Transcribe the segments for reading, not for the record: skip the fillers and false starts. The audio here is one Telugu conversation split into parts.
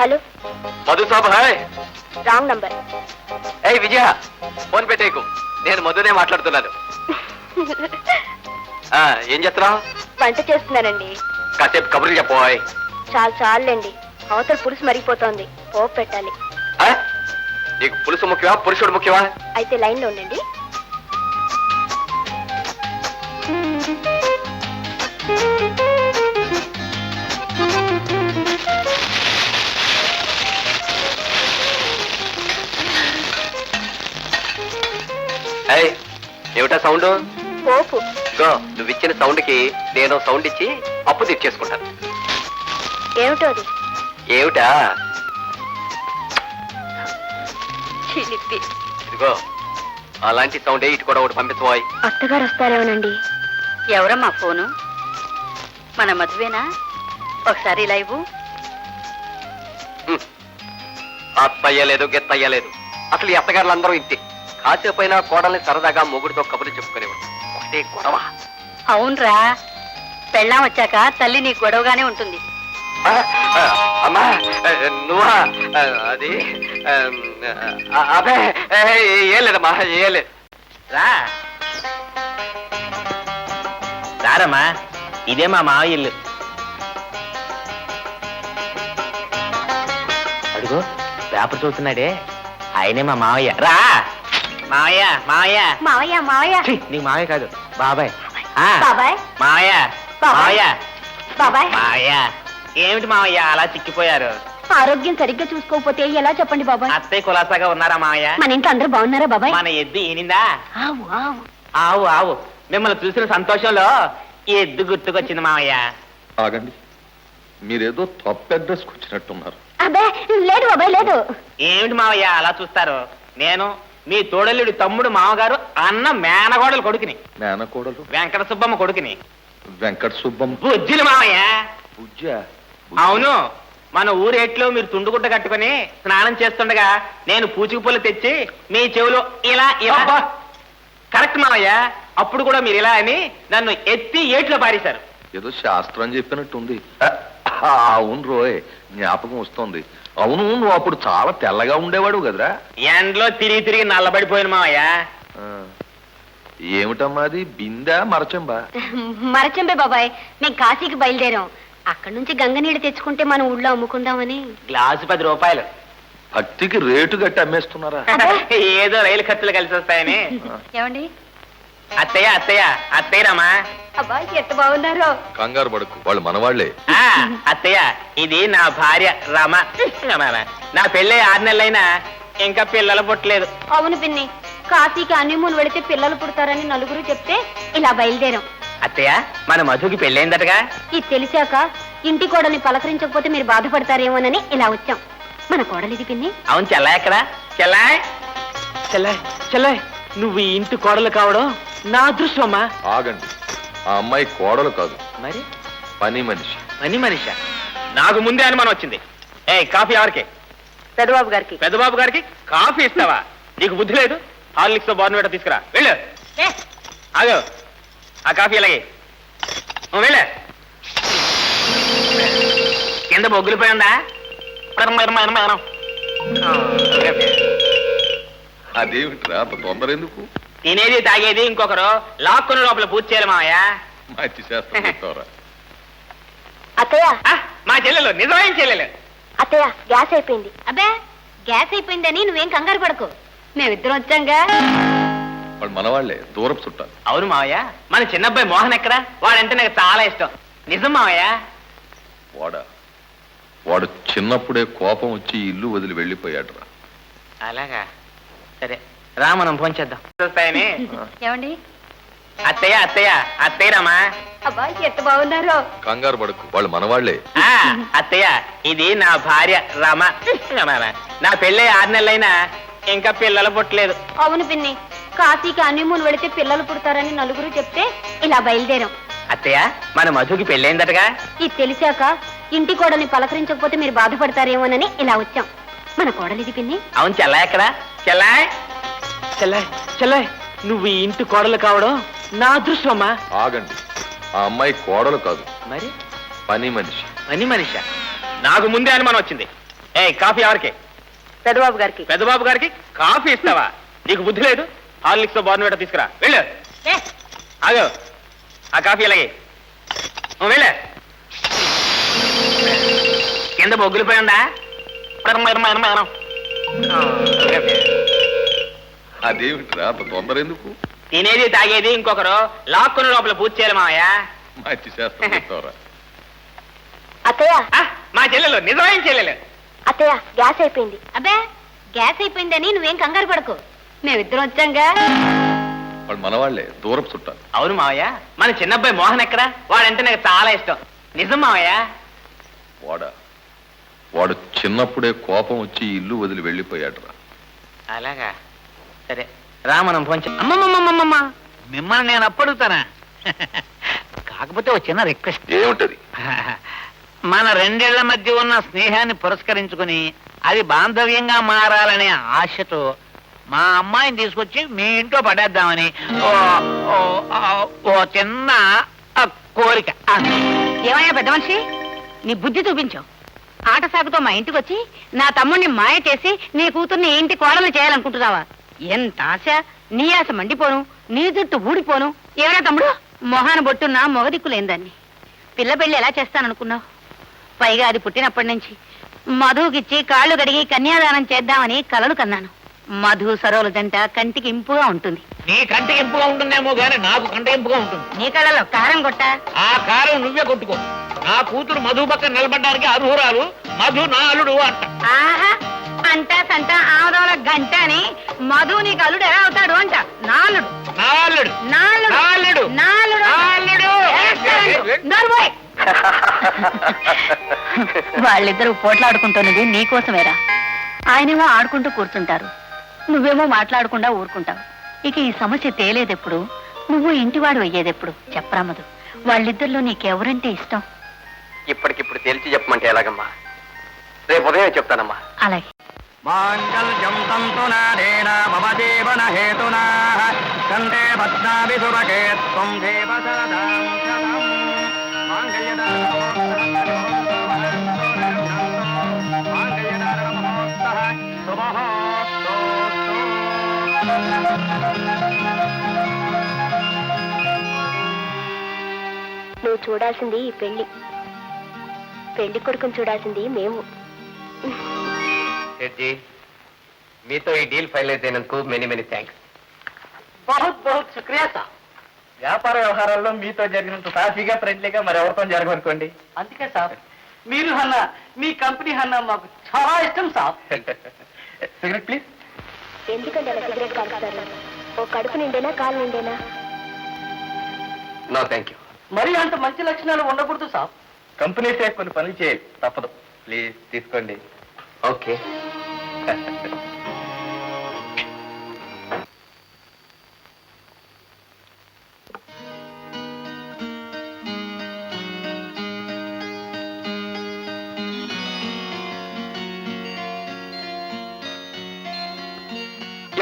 హలో మధు సాబ్ హాయ్. Wrong number. ఏయ్ విజయ, ఫోన్ పెట్టేకు, నేను మధునే మాట్లాడుతున్నాను. ఏం చేస్తున్నావు? వంట చేస్తున్నానండి. కాసేపు కబుర్లు చెప్పబోయ్. చాలండి, అవతల పులుసు మరిగిపోతోంది, పోపు పెట్టాలి. నీకు పులుసు ముఖ్యమా పురుషుడు ముఖ్యమా? అయితే లైన్ లో ఉండండి. ఏమిటా సౌండ్? పోపు. నువ్వు ఇచ్చిన సౌండ్ కి నేను సౌండ్ ఇచ్చి అప్పు తీర్చేసుకుంటాను. ఏమిటో అది? ఏమిటా? చిలిపి. ఇదిగో అలాంటి సౌండే ఇటు కూడా ఒకటి పంపించబోయ్. అత్తగారు వస్తారేమోనండి. ఎవరమ్మా ఫోను? మన మధువేనా? ఒకసారి లైవ్. అత్తయ్యలేదు గెత్తయ్యలేదు, అసలు ఈ అత్తగారులు అందరూ ఇంతే. కాసేపైనా కోడల్ని సరదాగా మొగుడితో కబుర్లు చెప్పుకునేవాడు. ఒకటే గొడవ. అవునరా, పెళ్ళాం వచ్చాక తల్లి నీకు గొడవగానే ఉంటుంది. అమ్మా నువ్వా? అది అదే ఏం లేదమ్మా, ఏం లేదు. రారమ్మా, ఇదే మా మావయ్య ఇల్లు. అడుగు పేపర్ చూస్తున్నాడే, ఆయనే మా మావయ్య. రా మావయ్య. మావయ్య మావయ్య. మావయ్య నీకు మావయ్య కాదు, బాబాయ్. బాబాయ్. మావయ్య. మావయ్య. బాబాయ్. మావయ్య. ఏమిటి మావయ్య అలా చిక్కిపోయారు? ఆరోగ్యం సరిగ్గా చూసుకోకపోతే ఎలా చెప్పండి బాబాయ్? అత్తయ్య కులాసాగా ఉన్నారా మావయ్య? మన ఇంట్లో అందరూ బాగున్నారా బాబాయ్? మన ఎద్దు ఈనిందా? ఆవు ఆవు ఆవు ఆవు. మిమ్మల్ని చూసిన సంతోషంలో ఈ ఎద్దు గుర్తుకొచ్చింది మావయ్య. ఆగండి, మీరేదో తప్పు అడ్రస్కి వచ్చినట్టున్నారు. అబ్బే లేదు బాబాయ్, లేదు. ఏమిటి మావయ్య అలా చూస్తారు? నేను మీ తోడల్లుడి తమ్ముడు మామగారు అన్న మేనగోడల కొడుకుని, మేనకోడలు వెంకట సుబ్బమ్మ కొడుకుని. వెంకట సుబ్బమ్మ. బుజ్జిలు మావయ్య. బుజ్జా? అవును, మన ఊరేట్లో మీరు తుండుగుడ్డ కట్టుకుని స్నానం చేస్తుండగా నేను పూచిక పుల్ల తెచ్చి మీ చెవులో ఇలా ఇలా. కరెక్ట్ మావయ్య, అప్పుడు కూడా మీరు ఇలా అని నన్ను ఎత్తి ఏట్లో పారేశారు. ఏదో శాస్త్రం చెప్పినట్టుంది. అవును రోయ్, జ్ఞాపకం వస్తోంది. అవును, నువ్వు అప్పుడు చాలా తెల్లగా ఉండేవాడు కదరా? ఎండలో తిరిగి తిరిగి నల్లబడిపోయాను మావయ్య. ఏమిటమ్మా అది, బిందా మరచంబా? మరచంబే బాబాయ్, మేము కాశీకి బయలుదేరాం. అక్కడి నుంచి గంగ నీళ్ళు తెచ్చుకుంటే మనం ఊళ్ళో అమ్ముకుందామని. గ్లాసు 10 రూపాయలు. భక్తికి రేటు గట్టి అమ్మేస్తున్నారా? ఏదో రైలు ఖర్చులు కలిసి వస్తాయని. ఏమండి? అత్తయ్య అత్తయ్య అత్తయ్యరామా. అబ్బా ఎంత బాగున్నారో. కంగారు పడకు, వాళ్ళు మనవాళ్లే. అత్తయ్య, ఇది నా భార్య రమ. నా పెళ్ళి 6 నెలలైనా ఇంకా పిల్లలు పుట్టలేదు. అవును పిన్ని, కాశీకి హనీమూన్ వెళితే పిల్లలు పుడతారని నలుగురు చెప్తే ఇలా బయలుదేరాం. అత్తయ్య, మన మధుకి పెళ్ళైందటగా? ఇది తెలిసాక ఇంటి కోడల్ని పలకరించకపోతే మీరు బాధపడతారేమోనని ఇలా వచ్చాం. మన కోడలు ఇది పిన్ని. అవును, చెల్లాయి ఎక్కడా? చెల్లాయ్ చెల్లాయ్ చెల్లాయ్, నువ్వు ఈ ఇంటి కోడలు కావడం నా అదృష్టం అమ్మా. ఆగండి, ఆ అమ్మాయి కోడలు కాదు, మరి పని మనిషి. పని మనిషా? నాకు ముందే అనుమానం వచ్చింది. ఏ కాఫీ ఎవరికి? పెద్దబాబు గారికి. పెద్దబాబు గారికి కాఫీ ఇస్తావా? నీకు బుద్ధి లేదు? హార్లిక్స్ తో బోర్నవిటా తీసుకురా, వెళ్ళు. ఆగు, ఆ కాఫీ అలాగే వెళ్ళే. కింద బొగ్గులిపోయిందా? అదేమిట్రా తొందర ఎందుకు? తినేది తాగేది ఇంకొకరు లాక్కున్న లోపల పూజ చేయాలి మావయ్య. మంచి శాస్త్రం చెప్తావరా? అత్తయ్య. మా చెల్లెలు నిజమైన చెల్లెలు. అత్తయ్య గ్యాస్ అయిపోయింది. అబ్బే గ్యాస్ అయిపోయిందని నువ్వేం కంగారు పడకు, మేమిద్దరం వచ్చాంగా. వాళ్ళు మనవాళ్లే, దూరపు చుట్టాలు. అవును మావయ్య, మన చిన్నబ్బాయి మోహన్ ఎక్కడా? వాడంటే నాకు చాలా ఇష్టం. నిజం మావయ్య. వాడు చిన్నప్పుడే కోపం వచ్చి ఇల్లు వదిలి వెళ్ళిపోయాడురా. అలాగా? సరే రా, మనం ఫోన్ చేద్దాం. చూస్తాయని. ఏమండి? అత్తయ్య అత్తయ్య అత్తయ్యరామా. అబ్బా ఎంత బాగున్నారో. కంగారు పడకు, వాళ్ళు మనవాళ్లే. అత్తయ్య, ఇది నా భార్య రమ. నా పెళ్ళి 6 నెలలైనా ఇంకా పిల్లలు పుట్టలేదు. అవును పిన్ని, కాశీకి హనీమూన్ వెళితే పిల్లలు పుడతారని నలుగురు చెప్తే ఇలా బయలుదేరాం. అత్తయ్య, మన మధుకి పెళ్ళైందటగా? ఇది తెలిసాక ఇంటి కోడల్ని పలకరించకపోతే మీరు బాధపడతారేమోనని ఇలా వచ్చాం. మన కోడలు ఇది పిన్ని. అవును, చెల్లాయి ఎక్కడా? చెల్లాయ్ చెల్లాయ్ చెల్లాయ్, నువ్వు ఈ ఇంటి కోడలు కావడం నా అదృష్టం అమ్మా. ఆగండి, ఆ అమ్మాయి కోడలు కాదు, మరి పని మనిషి. పని మనిషా? నాకు ముందే అనుమానం వచ్చింది. ఏ కాఫీ ఎవరికి? పెద్దబాబు గారికి. పెద్దబాబు గారికి కాఫీ ఇస్తావా? నీకు బుద్ధి లేదు? హార్లిక్స్ బోర్నవిటా తీసుకురా, వెళ్ళు. ఆగు, ఆ కాఫీ అలాగే వెళ్ళ. కింద బొగ్గులిపోయి ఉందా? అదేమిట్రా అంత తొందర ఎందుకు? తినేది తాగేది ఇంకొకరు లాక్కున్న లోపల పూజ చేయాలి మావయ్య. మంచి శాస్త్రం చెప్తావరా. అత్తయ్య మా చెల్లెలు నిజమైన చెల్లెలు. అత్తయ్య గ్యాస్ అయిపోయింది. అబ్బే గ్యాస్ అయిపోయిందని నువ్వేం కంగారు పడకు, మేమిద్దరం వచ్చాంగా. వాడు మనవాళ్లే, దూరపు చుట్టాలు. అవును మావయ్య, మన చిన్నబ్బాయి మోహన్ ఎక్కడా? వాడంటే నాకు చాలా ఇష్టం. నిజం మావయ్య. వాడు చిన్నప్పుడే కోపం వచ్చి ఇల్లు వదిలి వెళ్ళిపోయాడురా. అలాగా, సరే రా మనం ఫోన్. అమ్మమ్మమ్మమ్మమ్మ, మిమ్మల్ని నేను అప్పడుగుతానా? కాకపోతే ఒక చిన్న రిక్వెస్ట్. ఏముంటది? మన రెండేళ్ల మధ్య ఉన్న స్నేహాన్ని పురస్కరించుకుని అది బాంధవ్యంగా మారాలనే ఆశతో మా అమ్మాయిని తీసుకొచ్చి మీ ఇంట్లో పడేద్దామని ఓ చిన్న కోరిక. ఏమయ్యా పెద్ద మనిషి, నీ బుద్ధి చూపించావు. ఆట సాగుతో మా ఇంటికి వచ్చి నా తమ్ముడిని మాయ చేసి నీ కూతుర్ని ఇంటి కోడలు చేయాలనుకుంటున్నావా? ఎంత ఆశ! నీ ఆశ మండిపోను, నీ జుట్టు ఊడిపోను. ఏమైనా తమ్ముడు, మొహాన బొట్టున్నా మొగదిక్కులేందాన్ని పిల్ల పెళ్లి ఎలా చేస్తాననుకున్నావు? పైగా అది పుట్టినప్పటి నుంచి మధుకిచ్చి కాళ్ళు కడిగి కన్యాదానం చేద్దామని కలలు కన్నాను. మధు సరోల జంట కంటికి ఇంపుగా ఉంటుంది. నీ కంటికి ఇంపుగా ఉంటుందేమో గానీ నాకు కంటి ఇంపుగా ఉంటుంది. నీ కళ్ళలో కారం కొట్ట. ఆ కారం నువ్వే కొట్టుకో. నా కూతురు మధు పక్కన నిలబడడానికి అర్హురాలు. మధు నా అల్లుడు అంట. ఆహా, అంటా సంట ఆమదోళ గంట అని మధు నీకు అల్లుడు ఎలా అవుతాడు అంట. నాలుడు నాలుడు నాలుడు నాలుడు నాలుడు నాలుడు. నోర్మోయ్. వాళ్ళిద్దరూ పోట్లాడుకుంటున్నది నీకోసమేరా. ఆయనేమో ఆడుకుంటూ కూర్చుంటారు, నువ్వేమో మాట్లాడకుండా ఊరుకుంటావు. ఇక ఈ సమస్య తేలేదెప్పుడు, నువ్వు ఇంటివాడు అయ్యేదెప్పుడు? చెప్పరా మధు, వాళ్ళిద్దరిలో నీకెవరంటే ఇష్టం? ఇప్పటికిప్పుడు తేల్చి చెప్పమంటే ఎలాగమ్మా? రేపు ఉదయం చెప్తానమ్మా. అలాగే. మాంగళ్యం తంతునాదేన మమ జీవన హేతునా కంఠే పద్మాభి సుభగే త్వం దేవ సరదాం శతం. నువ్వు చూడాల్సింది ఈ పెళ్లి, పెళ్లి కొడుకుని చూడాల్సింది మేము. రెడ్డి, మీతో ఈ డీల్ ఫైల్ అయినందుకు మెనీ మెనీ థ్యాంక్స్. బహుత్ బహుత్ శుక్రియా సార్. వ్యాపార వ్యవహారాల్లో మీతో జరిగినంత సాఫీగా ఫ్రెండ్లీగా మరి ఎవరితో జరగనుకోండి. అందుకే సార్, మీరు హన్నా మీ కంపెనీ హన్నా మాకు చాలా ఇష్టం సార్. Cigarette please. ఎందుకంటే అలా సిగరెట్ కాలుస్తారు? ఓ కడుపు నిండేనా కాలు నిండేనా? No thank you. మరి అంత మంచి లక్షణాలు ఉండకూడదు సార్. కంపెనీ సేఫ్ కొన్ని పనులు చేయాలి, తప్పదు. ప్లీజ్ తీసుకోండి. ఓకే.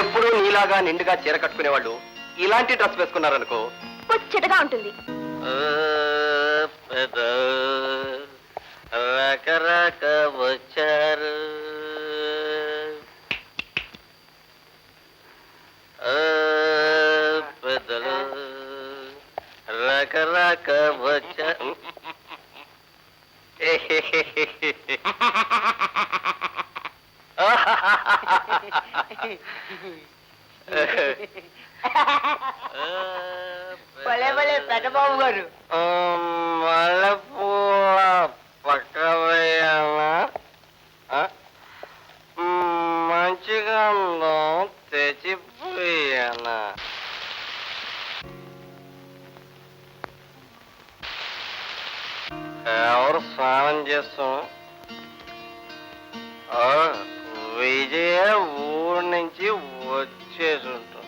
ఎప్పుడూ నీలాగా నిండుగా చీర కట్టుకునే వాళ్ళు ఇలాంటి డ్రెస్ వేసుకున్నారనుకో ముచ్చటగా ఉంటుంది. రకరక వచ్చారు పెద్దలు, రకరక వచ్చారు. పెద్దబాబు గారు, మల్లెపూల పక్క వేయాలా? మంచిగా తెచ్చిపోయానా? ఎవరు స్నానం చేస్తాం? విజయ ఊరి నుంచి వచ్చేసి ఉంటాం.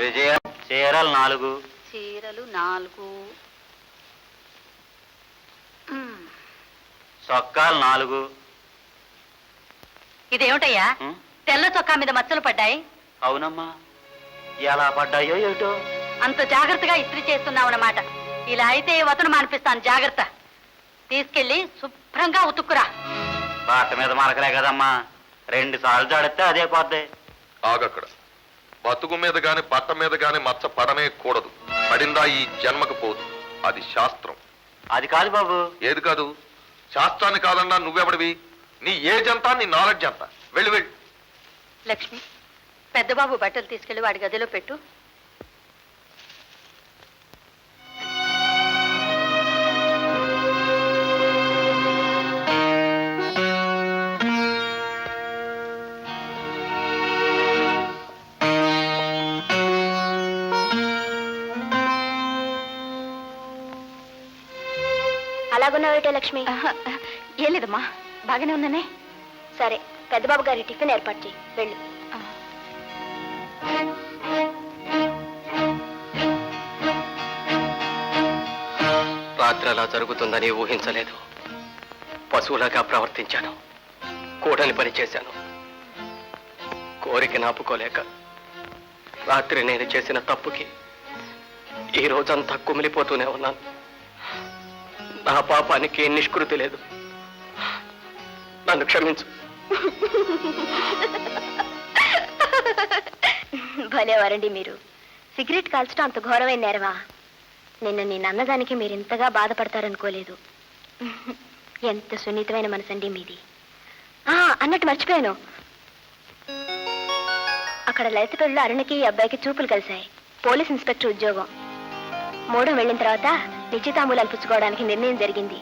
విజయ చీరలు 4. చీరలు 4, చొక్కాలు 4. ఇదేమిటయ్యా, తెల్ల చొక్కా మీద మచ్చలు పడ్డాయి? అవునమ్మా, ఎలా పడ్డాయో ఏటో. అంత జాగ్రత్తగా ఇస్త్రీ చేస్తున్నావు అన్నమాట. ఇలా అయితే వతను మానిపిస్తాను, జాగ్రత్త. తీసుకెళ్లి శుభ్రంగా ఉతుక్కురా. బాట మీద మరకలే కదమ్మా, 2 సార్లు జాడితే అదే పోద్ది. ఆగక్కడ. బతుకు మీద గాని బట్ట మీద గాని మచ్చ పడనే కూడదు. పడిందా ఈ జన్మకు పోదు. అది శాస్త్రం. అది కాదు బాబు. ఏది కాదు? శాస్త్రాన్ని కాదన్నా నువ్వెవడివి? నీ ఏజ్ అంతా, నీ నాలెడ్జ్ అంతా. వెళ్ళి వెళ్ళి. లక్ష్మి, పెద్దబాబు బట్టలు తీసుకెళ్లి వాడి గదిలో పెట్టు. అలాగున్నావేటే లక్ష్మి? ఏం లేదమ్మా, బాగానే ఉన్నానే. సరే, పెద్దబాబు గారి టిఫిన్ ఏర్పాటు చేయి. వెళ్ళు. రాత్రి అలా జరుగుతుందని ఊహించలేదు. పశువులాగా ప్రవర్తించాను. కూడని పని చేశాను. కోరిక నాపుకోలేక రాత్రి నేను చేసిన తప్పుకి ఈ రోజంతా కుమిలిపోతూనే ఉన్నాను. నా పాపానికి నిష్కృతి లేదు. నన్ను క్షమించు. భలేవారండి మీరు. సిగరెట్ కాల్చడం అంత ఘోరమైన నేరమా? నిన్న నేను అన్నదానికి మీరు ఇంతగా బాధపడతారనుకోలేదు. ఎంత సున్నితమైన మనసండి మీది. అన్నట్టు మర్చిపోయాను, అక్కడ లలితపల్లిలో అరుణకి ఈ అబ్బాయికి చూపులు కలిశాయి. పోలీస్ ఇన్స్పెక్టర్ ఉద్యోగం. మూడం వెళ్ళిన తర్వాత నిశ్చితాంబూలాలు పుచ్చుకోవడానికి నిర్ణయం జరిగింది.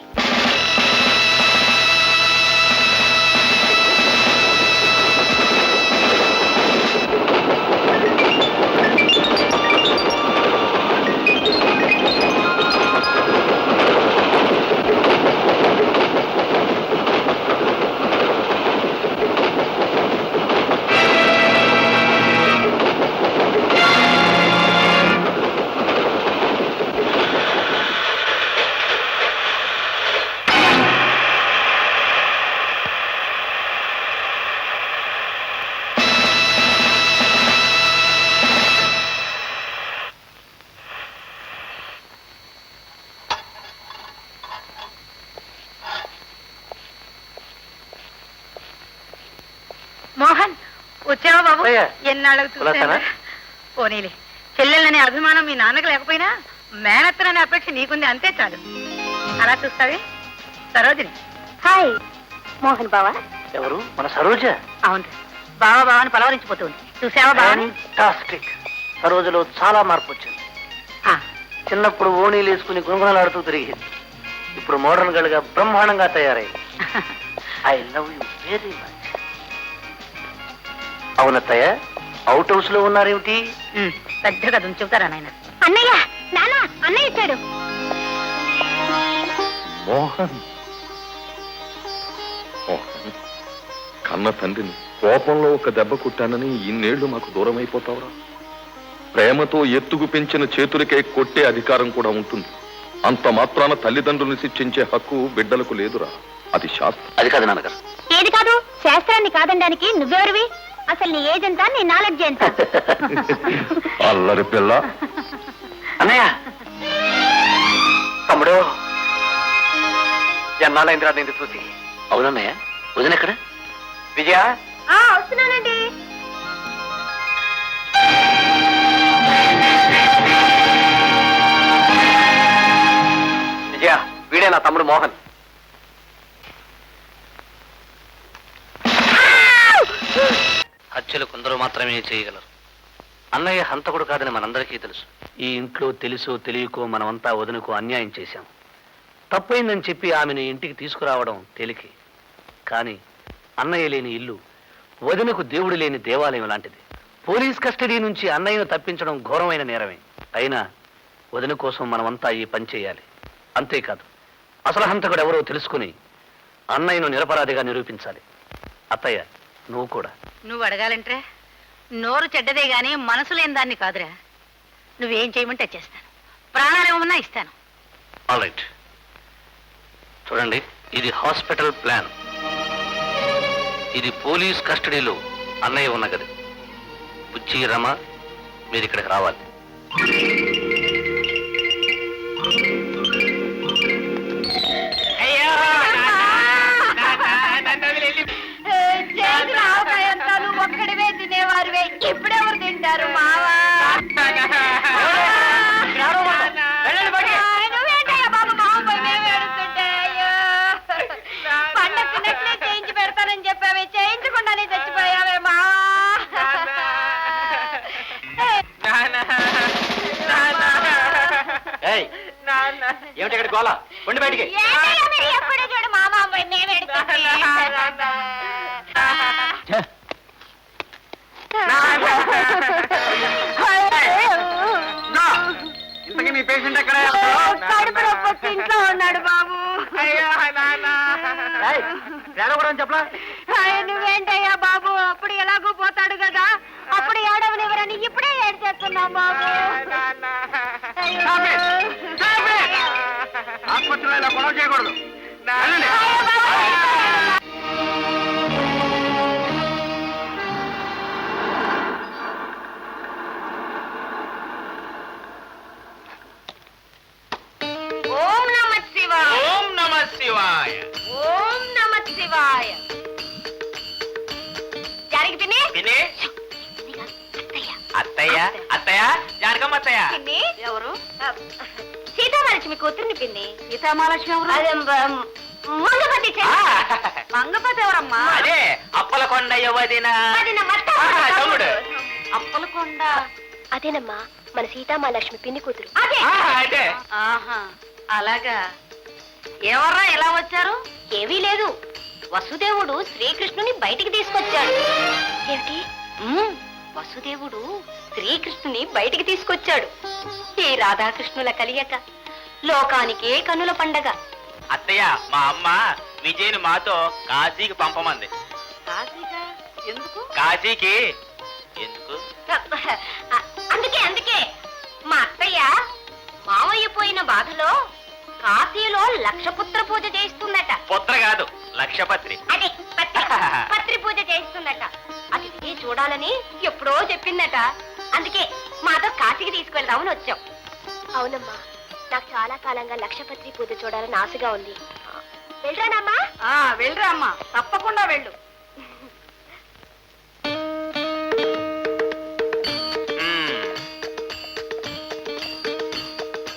మోహన్, వచ్చావా బాబు? అయ్యా. ఎన్నాళ్ళకు చూశాను. పోనీలే, చెల్లెళ్ళనే అభిమానం మీ నాన్నకు లేకపోయినా మేనత్తననే అపేక్ష నీకుంది, అంతే చాలు. అలా చూస్తావే సరోజిని. హాయ్ మోహన్ బావా. ఎవరు? మన సరోజ. అవును, బావా బావాని పలవరించిపోతుంది. చూసావా బావని? ఫాంటాస్టిక్. సరోజలో చాలా మార్పు వచ్చింది. ఆ, చిన్నప్పుడు ఓణీలు వేసుకుని గుణగుణలాడుతూ తిరిగేది. ఇప్పుడు మోడర్న్ గడిగా బ్రహ్మాండంగా తయారైంది. I love you very much. అవునత్తయ్య, అవుట్ హౌస్ లో ఉన్నారేమిటి? పెద్దగా దుని చెబుతారా నాయన? అన్నయ్య, నాన్న, అన్నయ్య ఇచ్చాడు. మోహన్. మోహన్, కన్న తండ్రిని కోపంలో ఒక దెబ్బ కొట్టానని ఇన్నేళ్లు మాకు దూరం అయిపోతావురా? ప్రేమతో ఎత్తుకు పెంచిన చేతులకే కొట్టే అధికారం కూడా ఉంటుంది. అంత మాత్రాన తల్లిదండ్రుల్ని శిక్షించే హక్కు బిడ్డలకు లేదురా. అది శాస్త్రం. అది కాదు నాన్నగారు. ఏది కాదు? శాస్త్రాన్ని కాదనడానికి నువ్వెవరివి? అసలు నీ ఏజ్ ఎంత, నీ నాలెడ్జ్ ఎంత? అల్లరి పిల్ల. అన్నయ్య, తమ్ముడు, ఎన్నాళ్ళైందిరా నిన్ను చూసి? అవునన్నయ్య, వదిన ఎక్కడ? విజయ, వస్తున్నానండి. విజయ, వీడే నా తమ్ముడు మోహన్. హత్యలు కొందరు మాత్రమే చేయగలరు. అన్నయ్య హంతకుడు కాదని మనందరికీ తెలుసు. ఈ ఇంట్లో తెలుసో తెలియకో మనమంతా వదినకు అన్యాయం చేశాం. తప్పైందని చెప్పి ఆమెను ఇంటికి తీసుకురావడం తేలికే. కానీ అన్నయ్య లేని ఇల్లు వదినకు దేవుడు లేని దేవాలయం లాంటిది. పోలీస్ కస్టడీ నుంచి అన్నయ్యను తప్పించడం ఘోరమైన నేరమే. అయినా వదిన కోసం మనమంతా ఈ పని చేయాలి. అంతేకాదు, అసలు హంతకుడు ఎవరో తెలుసుకుని అన్నయ్యను నిరపరాధిగా నిరూపించాలి. అత్తయ్య, నువ్వు కూడా. నువ్వు అడగాలంటే నోరు చెడ్డదే గాని మనసు లేని దాన్ని కాదురా. నువ్వేం చేయమంటే చేస్తాను. ప్రాణాలు ఏమన్నా ఇస్తాను. All right. చూడండి, ఇది హాస్పిటల్ ప్లాన్. ఇది పోలీస్ కస్టడీలో అన్నయ్య ఉన్న గది. బుచ్చి, రమ, మీరు ఇక్కడికి రావాలి. అయ్యో ఇప్పుడెవరు తింటారు మావా నువ్వేంటయ్యా బాబు మావ పోయి మేము ఏడుస్తుంటే అయ్యో పండక్కి నెట్లే చేయించి పెడతానని చెప్పావే చేయించకుండానే చచ్చిపోయావే మా ఏమిటి ఇక్కడ గోళ ఉండి బయటికి ఎప్పుడే చూడు మామ పోయి మేము ఏడుస్తుంటే ఇంతకీ మీ పేషెంట్ ఎక్కడ కడుపు నొప్పి ఇంట్లో ఉన్నాడు బాబు చెప్పలా నువ్వేంటయ్యా బాబు అప్పుడు ఎలాగో పోతాడు కదా అప్పుడు ఏడవనివ్వరని ఇప్పుడే ఏడ్చేస్తున్నాం బాబు ఆసుపత్రిలో ఇలా గొడవ చేయకూడదు ఓం నమ శివాయ ఓం నమ శివాయ ఓం నమ శివాయ జరిగి తిని తిని అత్తయ్య అత్తయ్య జానకమ్మ అత్తయ్య ఎవరు సీతామహాలక్ష్మి కూతుర్ని పిన్ని సీతామహాలక్ష్మి ఎవరు అదే మంగపతి మంగపతి ఎవరమ్మా అదే అప్పలకొండ యువదిన తమ్ముడు అప్పలకొండ అదేనమ్మా మన సీతామహాలక్ష్మి పిన్ని కూతురు అదే అదే ఆహా అలాగా ఎవర్రా ఎలా వచ్చారు ఏమీ లేదు వసుదేవుడు శ్రీకృష్ణుని బయటికి తీసుకొచ్చాడు ఏమిటి వసుదేవుడు శ్రీకృష్ణుని బయటికి తీసుకొచ్చాడు ఈ రాధాకృష్ణుల కలియక లోకానికే కన్నుల పండగ అత్తయ్య మా అమ్మ విజయ్ని మాతో కాశీకి పంపమంది కాశీగా ఎందుకు కాశీకి ఎందుకు అందుకే మా అత్తయ్య మావయ్య పోయిన బాధలో కాశీలో లక్షపుత్ర పూజ చేయిస్తుందట పుత్ర కాదు లక్షపత్రి అదే పత్రి పూజ చేయిస్తుందట అది విని చూడాలని ఎప్పుడో చెప్పిందట అందుకే మాతో కాశీకి తీసుకెళ్దామని వచ్చాం అవునమ్మా నాకు చాలా కాలంగా లక్షపత్రి పూజ చూడాలని ఆశగా ఉంది వెళ్ళరానమ్మా వెళ్ళరా అమ్మా తప్పకుండా వెళ్ళు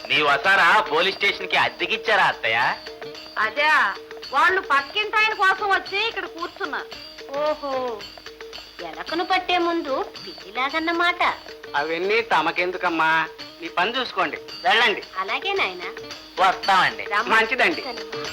నీ వసారా పోలీస్ స్టేషన్ కి అద్దెకిచ్చారా అత్తయ్య అదే వాళ్ళు పక్కింటి ఆయన కోసం వచ్చి ఇక్కడ కూర్చున్నారు ఓహో ఎలకను పట్టే ముందు పిల్లిలాగన్నమాట అవన్నీ తమకెందుకమ్మా నీ పని చూసుకోండి వెళ్ళండి అలాగే నాయనా వస్తామండి రమ్మ. మంచిదండి వస్తానమ్మా.